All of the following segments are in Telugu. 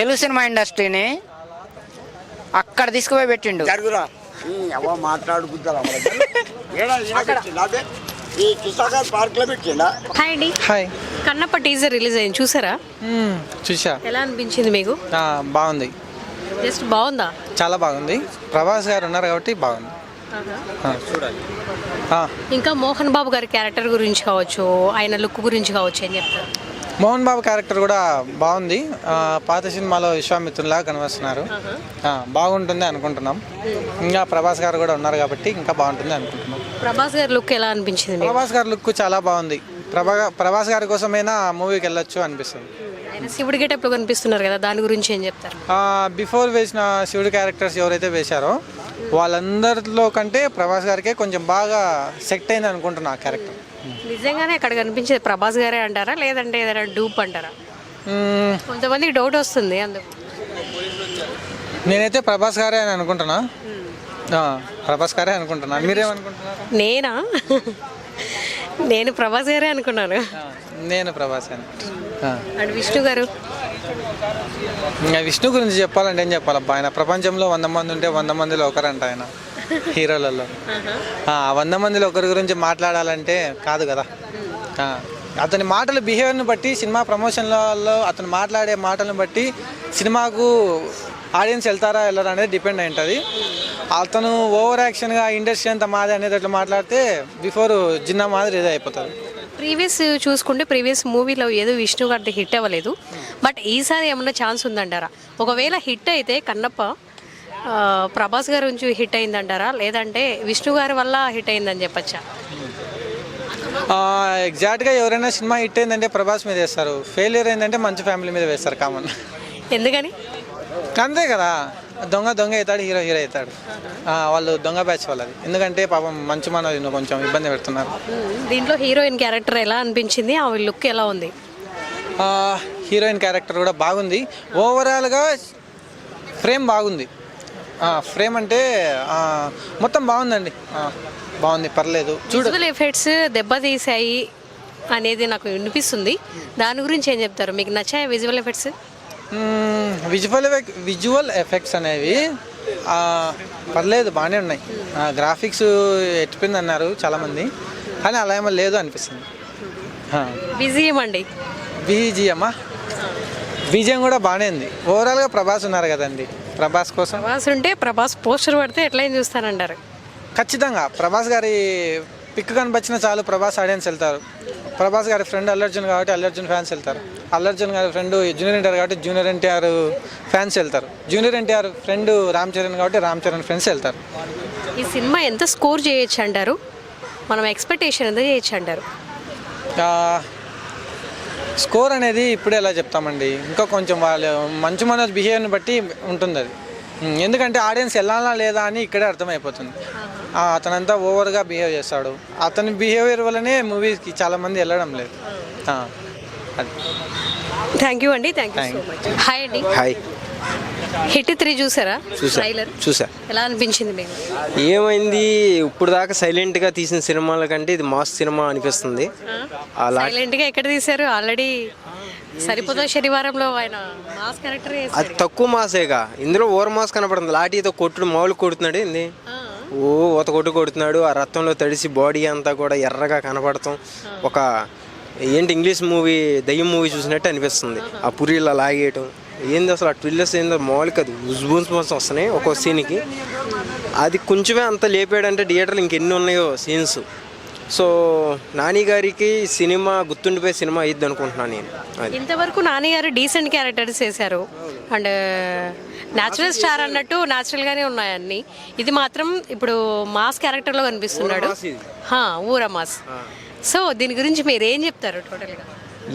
తెలుగు సినిమా ఇండస్ట్రీని అక్కడ తీసుకుపోయి పెట్టిండు. హాయ్ అండి. హాయ్. కన్నప్ప టీజర్ రిలీజ్ అయింది, చూసారా? చూసా. ఎలా అనిపించింది మీకు? బాగుంది. జస్ట్ బాగుందా? చాలా బాగుంది. ప్రభాస్ గారు ఉన్నారు కాబట్టి బాగుంది. ఇంకా మోహన్ బాబు గారి క్యారెక్టర్ గురించి కావచ్చు, ఆయన లుక్ గురించి కావచ్చు, ఏం చెప్తారు? మోహన్ బాబు క్యారెక్టర్ కూడా బాగుంది. పాత సినిమాలో విశ్వామిత్రులా కనిపిస్తున్నారు. బాగుంటుంది అనుకుంటున్నాం. ఇంకా ప్రభాస్ గారు కూడా ఉన్నారు కాబట్టి ఇంకా బాగుంటుంది అనుకుంటున్నాం. ప్రభాస్ గారి లుక్ ఎలా అనిపించింది? ప్రభాస్ గారి లుక్ చాలా బాగుంది. ప్రభాస్ గారి కోసమైనా మూవీకి వెళ్ళొచ్చు అనిపిస్తుంది. ఆయన శివుడి గెటప్లో కనిపిస్తున్నారు కదా, దాని గురించి ఏం చెప్తారు? బిఫోర్ వేసిన శివుడి క్యారెక్టర్స్ ఎవరైతే వేశారో వాళ్ళందరిలో కంటే ప్రభాస్ గారికే కొంచెం బాగా సెట్ అయింది అనుకుంటున్నా ఆ క్యారెక్టర్. నిజంగానే అక్కడ కనిపించేది ప్రభాస్ గారే అంటారా, లేదంటే ఏదైనా డూప్ అంటారా? కొంతమందికి డౌట్ వస్తుంది అందుకు. నేనైతే ప్రభాస్ గారే అని అనుకుంటున్నా. ప్రభాస్ గారే అనుకుంటున్నా. మీరేమనుకుంటున్నారు? నేను ప్రభాస్ గారే అనుకున్నాను. నేను ప్రభాస్ అండ్ విష్ణు గారు? ఇంకా విష్ణు గురించి చెప్పాలంటే ఏం చెప్పాలబ్బా, ఆయన ప్రపంచంలో 100 మంది ఉంటే 100 మందిలో ఒకరంట ఆయన హీరోలలో. 100 మందిలో ఒకరి గురించి మాట్లాడాలంటే కాదు కదా. అతని మాటల బిహేవియర్ని బట్టి, సినిమా ప్రమోషన్లలో అతను మాట్లాడే మాటలను బట్టి సినిమాకు ఆడియన్స్ వెళ్తారా వెళ్ళరా అనేది డిపెండ్ అయి ఉంటుంది. అతను ఓవర్ యాక్షన్గా ఇండస్ట్రీ అంతా మాది అనేది అట్లా మాట్లాడితే బిఫోర్ జిన్నా మాదిరి ఏదో అయిపోతుంది. ప్రీవియస్ చూసుకుంటే ప్రీవియస్ మూవీలో ఏదో విష్ణు గారిది హిట్ అవ్వలేదు, బట్ ఈసారి ఏమన్నా ఛాన్స్ ఉందంటారా? ఒకవేళ హిట్ అయితే కన్నప్ప ప్రభాస్ గారి నుంచి హిట్ అయిందంటారా, లేదంటే విష్ణు గారి వల్ల హిట్ అయిందని చెప్పచ్చా? ఎగ్జాక్ట్గా ఎవరైనా సినిమా హిట్ అయిందంటే ప్రభాస్ మీద వేస్తారు, ఫెయిలియర్ అయిందంటే మంచి ఫ్యామిలీ మీద వేస్తారు కామన్. ఎందుకని? అంతే కదా, దొంగ అవుతాడు, హీరో అవుతాడు. వాళ్ళు దొంగ బ్యాచ్ వాళ్ళది. ఎందుకంటే పాపం మంచి మనది కొంచెం ఇబ్బంది పెడుతున్నారు. దీంట్లో హీరోయిన్ క్యారెక్టర్ ఎలా అనిపించింది? ఆమె లుక్ ఎలా ఉంది? హీరోయిన్ క్యారెక్టర్ కూడా బాగుంది. ఓవరాల్గా ఫ్రేమ్ బాగుంది. ఫ్రేమ్ అంటే మొత్తం బాగుందండి. బాగుంది, పర్లేదు. విజువల్ ఎఫెక్ట్స్ దెబ్బతీసాయి అనేది నాకు వినిపిస్తుంది, దాని గురించి ఏం చెప్తారు? మీకు నచ్చాయి విజువల్ ఎఫెక్ట్స్? విజువల్ ఎఫెక్ట్స్ అనేవి పర్లేదు, బాగానే ఉన్నాయి. గ్రాఫిక్స్ ఎట్టిపోయింది అన్నారు చాలామంది, కానీ అలా ఏమో లేదు అనిపిస్తుంది. బీజిఎం అండి, బీజిఎం కూడా బాగానే ఉంది. ఓవరాల్గా ప్రభాస్ ఉన్నారు కదండి, ప్రభాస్ కోసం. ప్రభాస్ ఉంటే ప్రభాస్ పోస్టర్ పడితే ఎట్లా చూస్తానంటారు? ఖచ్చితంగా ప్రభాస్ గారి పిక్ కనిపించిన చాలు ప్రభాస్ ఆడియన్స్ వెళ్తారు. ప్రభాస్ గారి ఫ్రెండ్ అల్లు అర్జున్ కాబట్టి అల్లు అర్జున్ ఫ్యాన్స్ వెళ్తారు. అల్లు అర్జున్ గారి ఫ్రెండ్ జూనియర్ ఎన్టీఆర్ కాబట్టి జూనియర్ ఎన్టీఆర్ ఫ్యాన్స్ వెళ్తారు. జూనియర్ ఎన్టీఆర్ ఫ్రెండ్ రామ్ చరణ్ కాబట్టి రామ్ చరణ్ ఫ్రెండ్స్ వెళ్తారు. ఈ సినిమా ఎంత స్కోర్ చేయొచ్చు అంటారు? మనం ఎక్స్పెక్టేషన్ ఎంత చేయొచ్చు అంటారు? స్కోర్ అనేది ఇప్పుడే ఎలా చెప్తామండి, ఇంకా కొంచెం వాళ్ళు మంచి మన బిహేవియర్ని బట్టి ఉంటుంది అది. ఎందుకంటే ఆడియన్స్ వెళ్ళాలా లేదా అని ఇక్కడే అర్థమైపోతుంది. అతనంతా ఓవర్గా బిహేవ్ చేస్తాడు. అతని బిహేవియర్ వల్లనే మూవీస్కి చాలామంది వెళ్ళడం లేదు. అది. థ్యాంక్ యూ అండి. Thank you so much. Hi అండి. హాయ్. హిట్ 3 చూసారా? చూసా. ఎలా అనిపించింది మీకు? ఏమైంది, ఇప్పుడు దాకా సైలెంట్గా తీసిన సినిమాల కంటే ఇది మాస్ సినిమా అనిపిస్తుంది. సైలెంట్గా ఎక్కడ తీశారు? ఆల్రెడీ సరిపోతా శనివారంలో ఆయన మాస్ క్యారెక్టర్ అది తక్కువ మాసేగా, ఇందులో ఓవర్ మాస్ కనపడుతుంది. లాఠీతో కొట్టుడు మామూలు కొడుతున్నాడు, ఏంది ఊత కొడుతున్నాడు. ఆ రక్తంలో తడిసి బాడీ అంతా కూడా ఎర్రగా కనపడతాం. ఒక ఏంటి ఇంగ్లీష్ మూవీ, దయ్యం మూవీ చూసినట్టు అనిపిస్తుంది. ఆ పురిలా లాగేయటం ఏంది అసలు, ఆ ట్విల్లర్స్ ఏందో మామూలుగా అది గుజ్బూన్స్ వస్తున్నాయి ఒక్కో సీన్కి. అది కొంచెమే అంత లేపాడంటే థియేటర్లు ఇంకెన్ని ఉన్నాయో సీన్స్. సో నాని గారికి సినిమా గుర్తుండిపోయే సినిమా అయ్యిద్ది అనుకుంటున్నాను నేను. ఇంతవరకు నాని గారు డీసెంట్ క్యారెక్టర్స్ చేశారు, అండ్ న్యాచురల్ స్టార్ అన్నట్టు న్యాచురల్గానే ఉన్నాయి అన్నీ. ఇది మాత్రం ఇప్పుడు మాస్ క్యారెక్టర్లో కనిపిస్తున్నాడు, ఊర మాస్. సో దీని గురించి మీరు ఏం చెప్తారు? టోటల్గా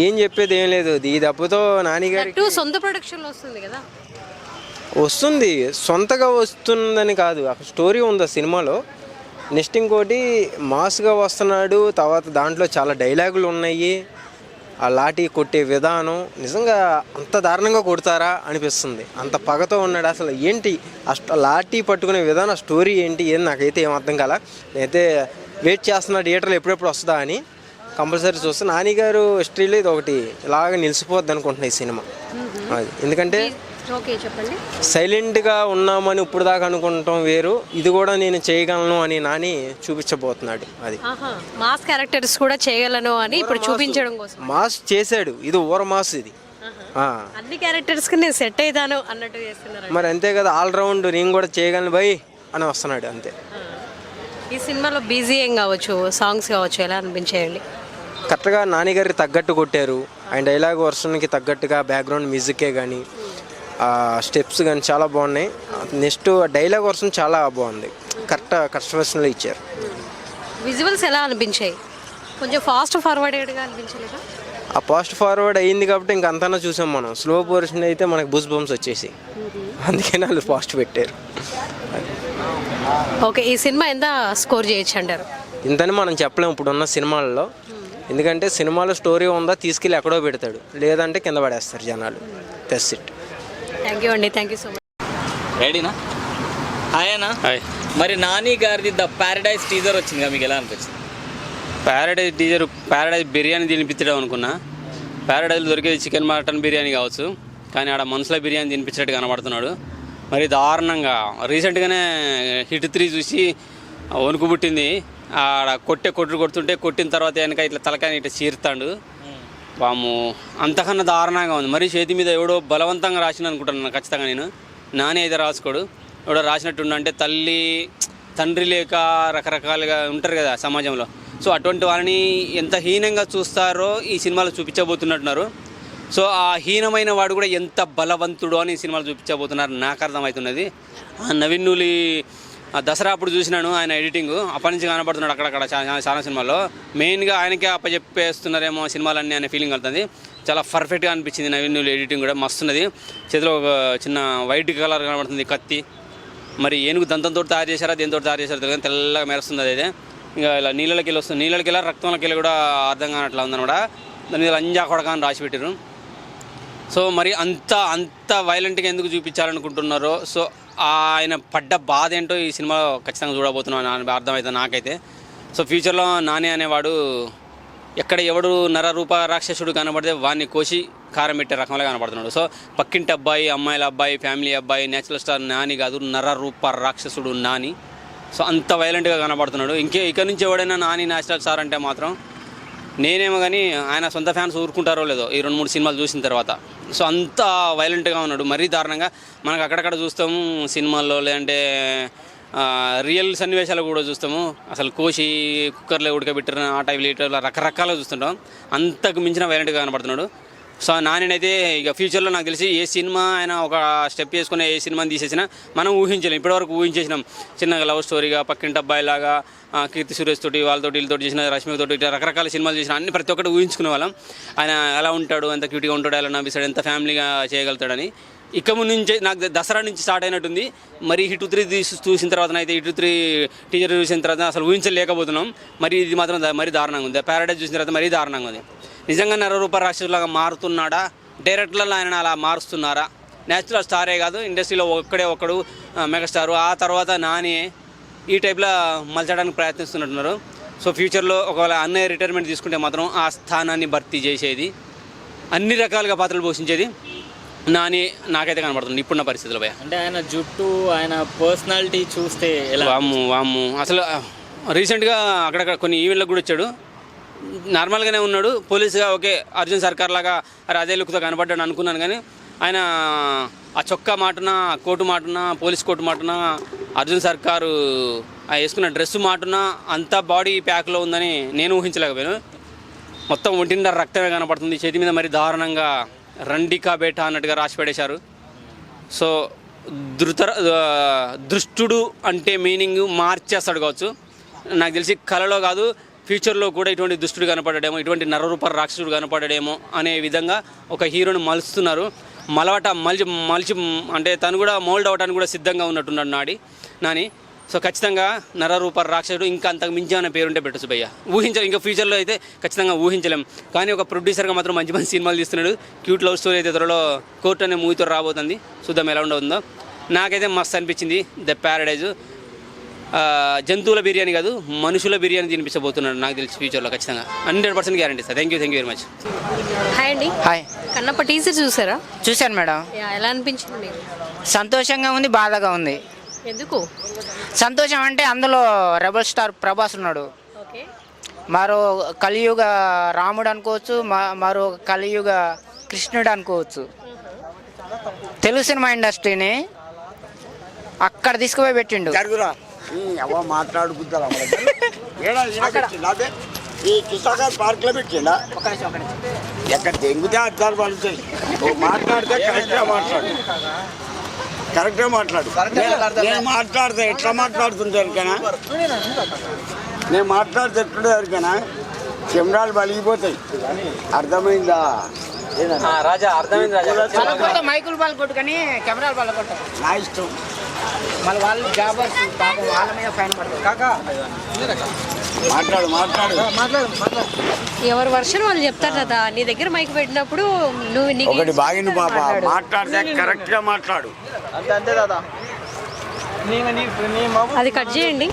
ఏం చెప్పేది ఏం లేదు. ఈ దెబ్బతో నాని గారికి సొంత ప్రొడక్షన్లో వస్తుంది కదా. వస్తుంది, సొంతగా వస్తుందని కాదు, అక్కడ స్టోరీ ఉంది సినిమాలో. నెక్స్ట్ ఇంకోటి మాస్గా వస్తున్నాడు, తర్వాత దాంట్లో చాలా డైలాగులు ఉన్నాయి. ఆ లాఠీ కొట్టే విధానం నిజంగా అంత దారుణంగా కొడతారా అనిపిస్తుంది. అంత పగతో ఉన్నాడు. అసలు ఏంటి లాఠీ పట్టుకునే విధానం, స్టోరీ ఏంటి ఏం నాకైతే ఏం అర్థం కాల. నేనైతే వెయిట్ చేస్తున్నా థియేటర్లో ఎప్పుడెప్పుడు వస్తుందా అని. కంపల్సరీ చూస్తే నాని గారు హిస్టరీలో ఇది ఒకటి ఇలాగ నిలిచిపోద్ది అనుకుంటున్నా ఈ సినిమా. అది ఎందుకంటే ఓకే చెప్పండి. సైలెంట్గా ఉన్నామని ఇప్పుడు దాకా అనుకుంటాం వేరు, ఇది కూడా నేను చేయగలను అని నాని చూపించబోతున్నాడు. అది మాస్ క్యారెక్టర్స్ కూడా చేయగలను అని ఇప్పుడు చూపించడం కోసం మాస్ చేశాడు, ఇది ఓవర్ మాస్ ఇది. అన్ని క్యారెక్టర్స్ కి నేను సెట్ అవుతాను అన్నట్టు చేస్తున్నారు. మరి అంతే కదా, ఆల్రౌండ్ నేను కూడా చేయగలను బై అని వస్తున్నాడు అంతే. ఈ సినిమాలో బీజిఎం కావచ్చు, సాంగ్స్ కావచ్చు, ఎలా అనిపించేయండి? కరెక్ట్గా నాని గారికి తగ్గట్టు కొట్టారు. ఆయన డైలాగ్ వర్షన్కి తగ్గట్టుగా బ్యాక్గ్రౌండ్ మ్యూజికే కానీ స్టెప్స్ కానీ చాలా బాగున్నాయి. నెక్స్ట్ డైలాగ్ వర్షన్ చాలా బాగుంది, కరెక్ట్ వర్షన్లో ఇచ్చారు. విజువల్స్ ఎలా అనిపించాయి? కొంచెం ఫాస్ట్ ఫార్వర్డెడ్గా అనిపించలేదా? ఆ ఫాస్ట్ ఫార్వర్డ్ అయ్యింది కాబట్టి ఇంక అంతనా చూసాం మనం. స్లో పోర్షన్ అయితే మనకు బూస్ బంప్స్ వచ్చేసి, అందుకే వాళ్ళు ఫాస్ట్ పెట్టారు. ఓకే, ఈ సినిమా ఎంత స్కోర్ చేయొచ్చు అంటారు? ఇంతని మనం చెప్పలేము ఇప్పుడున్న సినిమాల్లో, ఎందుకంటే సినిమాలో స్టోరీ ఉందా తీసుకెళ్ళి ఎక్కడో పెడతాడు, లేదంటే కింద పడేస్తారు జనాలు. That's it. థ్యాంక్ యూ అండి, థ్యాంక్ యూ సో మచ్. రెడీనా? హాయ్ అన్న. హాయ్. మరి నాని గారిది ద ప్యారడైజ్ టీజర్ వచ్చింది, మీకు ఎలా అనిపించింది? ప్యారడైజ్ బిర్యానీ తినిపించడం అనుకున్నా. ప్యారడైజ్లో దొరికేది చికెన్ మటన్ బిర్యానీ కావచ్చు, కానీ ఆడ మనసులో బిర్యానీ తినిపించినట్టు కనబడుతున్నాడు. మరి దారుణంగా రీసెంట్గానే హిట్ 3 చూసి వణుకు పుట్టింది. ఆడ కొడుతుంటే కొట్టిన తర్వాత వెనక ఇట్లా తలకాయ ఇట్లా చీరుతాడు. వాము అంతకన్నా దారుణంగా ఉంది. మరి చేతి మీద ఎవడో బలవంతంగా రాసిన అనుకుంటున్నాను ఖచ్చితంగా నేను. నాని అయితే రాసుకోడు, ఎవడో రాసినట్టుండ అంటే తండ్రి లేక రకరకాలుగా ఉంటారు కదా సమాజంలో. సో అటువంటి వాళ్ళని ఎంత హీనంగా చూస్తారో ఈ సినిమాలో చూపించబోతున్నట్టున్నారు. సో ఆ హీనమైన వాడు కూడా ఎంత బలవంతుడు అని ఈ సినిమాలో చూపించబోతున్నారు నాకు అర్థమవుతున్నది. నవీన్ నూలి దసరా అప్పుడు చూసినాను ఆయన ఎడిటింగ్, అప్పటి నుంచి కనబడుతున్నాడు అక్కడక్కడ చాలా సినిమాల్లో. మెయిన్గా ఆయనకే అప్పచెప్పేస్తున్నారేమో సినిమాలన్నీ అనే ఫీలింగ్ అవుతుంది. చాలా పర్ఫెక్ట్గా అనిపించింది నవీన్ నూలి ఎడిటింగ్ కూడా మస్తున్నది. చేతిలో ఒక చిన్న వైట్ కలర్ కనబడుతుంది కత్తి. మరి ఏనుగు దంతంతో తయారు చేశారా దేంతో తయారు చేశారో తెలియదు, తెల్లగా మెరుస్తుంది అదైతే. ఇంకా ఇలా నీళ్ళకి వెళ్ళి వస్తుంది, నీళ్ళకి వెళ్ళి రక్తంలోకి వెళ్ళి కూడా అర్థం కానట్లా ఉందన్నమాట. దాని మీద లంజా కొడక అని రాసి పెట్టారు. సో మరి అంత వైలెంట్గా ఎందుకు చూపించాలనుకుంటున్నారో, సో ఆయన పడ్డ బాధ ఏంటో ఈ సినిమాలో ఖచ్చితంగా చూడబోతున్నాను అర్థమవుతుంది నాకైతే. సో ఫ్యూచర్లో నాని అనేవాడు ఎక్కడ ఎవడు నరరూప రాక్షసుడు కనబడితే వాడిని కోసి కారం పెట్టే రకంలో కనబడుతున్నాడు. సో పక్కింటి అబ్బాయి, అమ్మాయిల అబ్బాయి, ఫ్యామిలీ అబ్బాయి, నేచురల్ స్టార్ నాని కాదు, నరరూప రాక్షసుడు నాని. సో అంత వైలెంట్గా కనబడుతున్నాడు. ఇక నుంచి ఎవడైనా నాని నేచురల్ స్టార్ అంటే మాత్రం నేనేమో కానీ ఆయన సొంత ఫ్యాన్స్ ఊరుకుంటారో లేదో ఈ 2-3 సినిమాలు చూసిన తర్వాత. సో అంత వైలెంట్గా ఉన్నాడు, మరీ దారుణంగా. మనకు అక్కడక్కడ చూస్తాము సినిమాల్లో, లేదంటే రియల్ సన్నివేశాలు కూడా చూస్తాము. అసలు కోసి కుక్కర్లో ఉడకబెట్టిన ఆ టైప్ లీటర్లో రకరకాలుగా చూస్తుంటాం. అంతకు మించిన వైలెంట్గా కనబడుతున్నాడు. సో నానినైతే ఇక ఫ్యూచర్లో నాకు తెలిసి ఏ సినిమా ఆయన ఒక స్టెప్ వేసుకునే ఏ సినిమాని తీసేసినా మనం ఊహించలేం. ఇప్పటివరకు ఊహించేసినాం చిన్నగా లవ్ స్టోరీగా, పక్కింటి అబ్బాయిలాగా, కీర్తి సురేష్ తోటి వీళ్ళతో చేసిన, రష్మితోటి ఇట్లా రకరకాల సినిమాలు చేసిన అన్ని ప్రతి ఒక్కటి ఊహించుకునే వాళ్ళం. ఆయన ఎలా ఉంటాడు, ఎంత క్యూట్గా ఉంటాడు, ఎలా నవ్విస్తాడు, ఎంత ఫ్యామిలీగా చేయగలుగుతాడని. ఇక నుంచే నాకు దసరా నుంచి స్టార్ట్ అయినట్టుంది. మరి హిట్ 3 చూసిన తర్వాత అయితే హిట్ 3 టీజర్ చూసిన తర్వాత అసలు ఊహించలేకపోతున్నాం. మరి ఇది మాత్రం మరీ దారుణంగా ఉంది. ప్యారడైజ్ చూసిన తర్వాత మరీ దారుణంగా ఉంది. నిజంగా నరరూప రాక్షసులాగా మారుతున్నాడా, డైరెక్టర్లలో ఆయన అలా మారుస్తున్నారా? నేచురల్ స్టారే కాదు, ఇండస్ట్రీలో ఒక్కడు మెగాస్టారు, ఆ తర్వాత నాని ఈ టైప్లో మలచడానికి ప్రయత్నిస్తున్నట్టున్నారు. సో ఫ్యూచర్లో ఒకవేళ అన్నయ్య రిటైర్మెంట్ తీసుకుంటే మాత్రం ఆ స్థానాన్ని భర్తీ చేసేది, అన్ని రకాలుగా పాత్రలు పోషించేది నాని నాకైతే కనబడుతుంది ఇప్పుడున్న పరిస్థితుల్లో. భయ అంటే ఆయన జుట్టు, ఆయన పర్సనాలిటీ చూస్తే వాము అసలు రీసెంట్గా అక్కడక్కడ కొన్ని ఈవెంట్లకు కూడా వచ్చాడు, నార్మల్గానే ఉన్నాడు. పోలీసుగా ఓకే అర్జున్ సర్కార్ లాగా అదే లుక్తో కనబడ్డాడు అనుకున్నాను. కానీ ఆయన ఆ చొక్కా మాటున, కోటు మాటున, పోలీస్ కోటు మాటున, అర్జున్ సర్కారు వేసుకున్న డ్రెస్సు మాటున అంత బాడీ ప్యాక్లో ఉందని నేను ఊహించలేకపోయాను. మొత్తం ఒంటిండా రక్తమే కనపడుతుంది. చేతి మీద మరి దారుణంగా రండికా బేట అన్నట్టుగా రాసి పడేశారు. సో దృష్టుడు అంటే మీనింగ్ మార్చేస్తాడు కావచ్చు. నాకు తెలిసి కళలో కాదు, ఫ్యూచర్లో కూడా ఇటువంటి దుష్టుడు కనపడడేమో, ఇటువంటి నరరూప రాక్షసుడు కనపడడేమో అనే విధంగా ఒక హీరోని మలుస్తున్నారు. మలిచి అంటే తను కూడా మోల్డ్ అవడానికి కూడా సిద్ధంగా ఉన్నట్టున్నాడు నాని. సో ఖచ్చితంగా నరరూప రాక్షసుడు ఇంకా అంతకు మించి అనే పేరుంటే పెట్టచ్చు భయ్య. ఊహించలేం, ఇంకా ఫ్యూచర్లో అయితే ఖచ్చితంగా ఊహించలేం. కానీ ఒక ప్రొడ్యూసర్గా మాత్రం మంచి మంచి సినిమాలు తీస్తున్నాడు. క్యూట్ లవ్ స్టోరీ అయితే త్వరలో కోర్ట్ అనే మూవీతో రాబోతుంది. చూద్దాం ఎలా ఉండవుందో. నాకైతే మస్తు అనిపించింది ద ప్యారడైజ్. జంతువుల బిర్యానీ కాదు మనుషుల బిర్యానీ తినిపించబోతున్నాడు నాకు తెలిసి ఫ్యూచర్లో ఖచ్చితంగా 100% guarantee sir. Thank you very much. Hi అండి. హాయ్, కన్నప్ప టీజర్ చూసారా? చూశాను మేడం. ఎలా అనిపించింది మీకు? సంతోషంగా ఉంది, బాధగా ఉంది. ఎందుకు? సంతోషం అంటే అందులో రెబల్ స్టార్ ప్రభాస్ ఉన్నాడు. ఓకే. మరో కలియుగ రాముడు అనుకోవచ్చు, మరో కలియుగ కృష్ణుడు అనుకోవచ్చు. తెలుగు సినిమా ఇండస్ట్రీని అక్కడ తీసుకుపోయి పెట్టిండు. మాట్లాడుకుంటారా ఈ కిసాగర్ పార్క్ లో పెట్టిండా ఎక్కడ దెంగుతే అర్థాలు పడుతుంది. మాట్లాడితే కరెక్ట్గా మాట్లాడు. నేను మాట్లాడితే ఎట్లా మాట్లాడుతుంది ఎవరికైనా, నేను మాట్లాడితే ఎట్లుండే ఎవరికైనా కెమెరాలు బలిగిపోతాయి. అర్థమైందా? రాజా అర్థమైంది రాజా. మైకులు బాల్ కొట్టు కానీ కెమెరాలు బాల్ కొట్టారు. నా ఇష్టం. మళ్ళీ వాళ్ళు జాబర్స్ పాపం వాళ్ళ మీద ఫైన్ పడతారు. మాట్లాడు. ఎవరి వర్షన్ వాళ్ళు చెప్తారు కదా. నీ దగ్గర మైక్ పెట్టినప్పుడు ఒకటి బాగింది పాప, మాట్లాడితే కరెక్ట్ గా మాట్లాడు. అంతే దాదా. అది కట్ చేయండి.